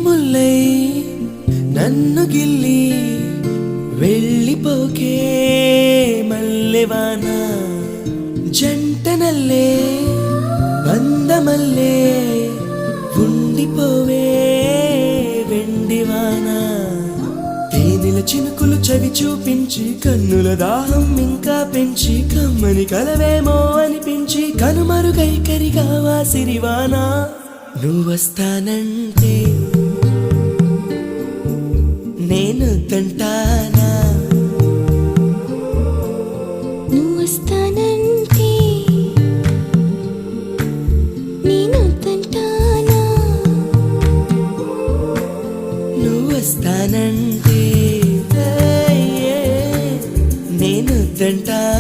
ముల్లై నన్ను గిల్లి వెళ్ళిపోకే మల్లెవాన జంటనల్లే బందమల్లే ఉండిపోవే వెండివాన తేనెల చినుకులు చవి చూపించి కన్నుల దాహం ఇంకా పెంచి కమ్మని కలవేమో అనిపించి కనుమరుగైకరిగావా సిరివాన నువ్వొస్తానంటే నేను తంటానా నువ్వొస్తానంటే నేను తంటానా నువ్వొస్తానంటే నేను తంటానా